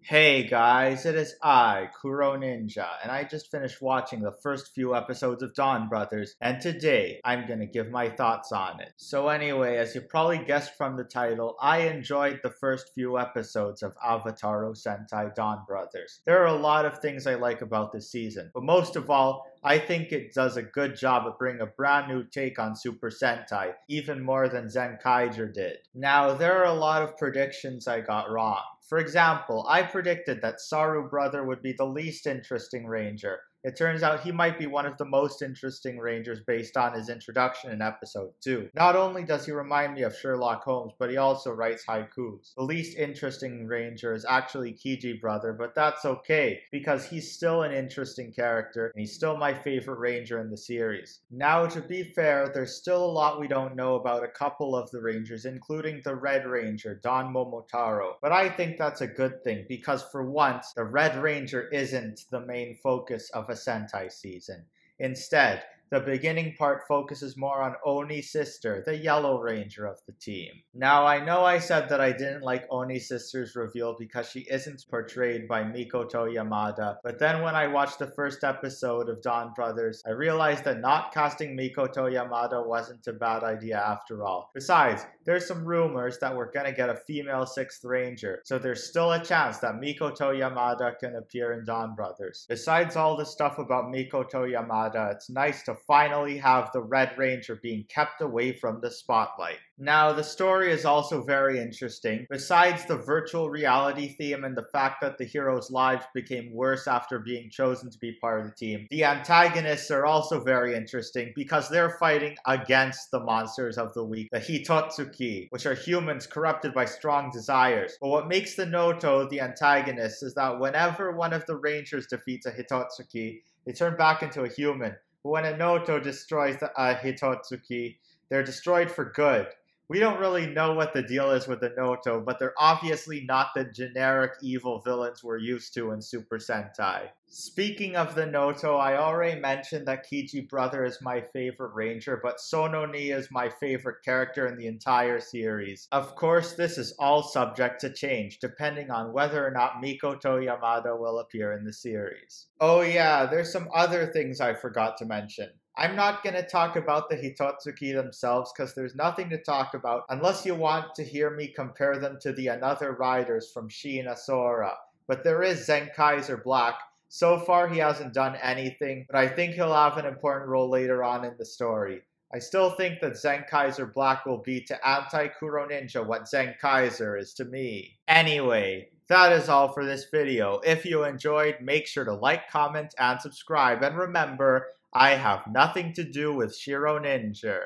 Hey guys, it is I, Kuroninja, and I just finished watching the first few episodes of Donbrothers, and today I'm gonna give my thoughts on it. So anyway, as you probably guessed from the title, I enjoyed the first few episodes of Avataro Sentai Donbrothers. There are a lot of things I like about this season, but most of all, I think it does a good job of bringing a brand new take on Super Sentai, even more than Zenkaiger did. Now, there are a lot of predictions I got wrong. For example, I predicted that Saru Brother would be the least interesting ranger. It turns out he might be one of the most interesting rangers based on his introduction in episode 2. Not only does he remind me of Sherlock Holmes, but he also writes haikus. The least interesting ranger is actually Kiji Brother, but that's okay, because he's still an interesting character, and he's still my favorite ranger in the series. Now, to be fair, there's still a lot we don't know about a couple of the rangers, including the Red Ranger, Don Momotaro. But I think that's a good thing, because for once, the Red Ranger isn't the main focus of a Sentai season. Instead, the beginning part focuses more on Oni's sister, the Yellow Ranger of the team. Now, I know I said that I didn't like Oni's sister's reveal because she isn't portrayed by Mikoto Yamada, but then when I watched the first episode of Donbrothers, I realized that not casting Mikoto Yamada wasn't a bad idea after all. Besides, there's some rumors that we're gonna get a female 6th Ranger, so there's still a chance that Mikoto Yamada can appear in Donbrothers. Besides all the stuff about Mikoto Yamada, it's nice to finally have the Red Ranger being kept away from the spotlight. Now, the story is also very interesting. Besides the virtual reality theme and the fact that the heroes' lives became worse after being chosen to be part of the team, the antagonists are also very interesting because they're fighting against the monsters of the week, the Hitotsuki, which are humans corrupted by strong desires. But what makes the Noto the antagonists is that whenever one of the Rangers defeats a Hitotsuki, they turn back into a human. But when a Noto destroys a Hitotsuki, they're destroyed for good. We don't really know what the deal is with the Noto, but they're obviously not the generic evil villains we're used to in Super Sentai. Speaking of the Noto, I already mentioned that Kiji Brother is my favorite ranger, but Sononi is my favorite character in the entire series. Of course, this is all subject to change, depending on whether or not Mikoto Yamada will appear in the series. Oh yeah, there's some other things I forgot to mention. I'm not going to talk about the Hitotsuki themselves because there's nothing to talk about unless you want to hear me compare them to the other riders from Shin Asora. But there is Zenkaiser Black. So far he hasn't done anything, but I think he'll have an important role later on in the story. I still think that Zenkaiser Black will be to anti-Kuroninja what Zenkaiser is to me. Anyway, that is all for this video. If you enjoyed, make sure to like, comment, and subscribe. And remember, I have nothing to do with Kuroninja.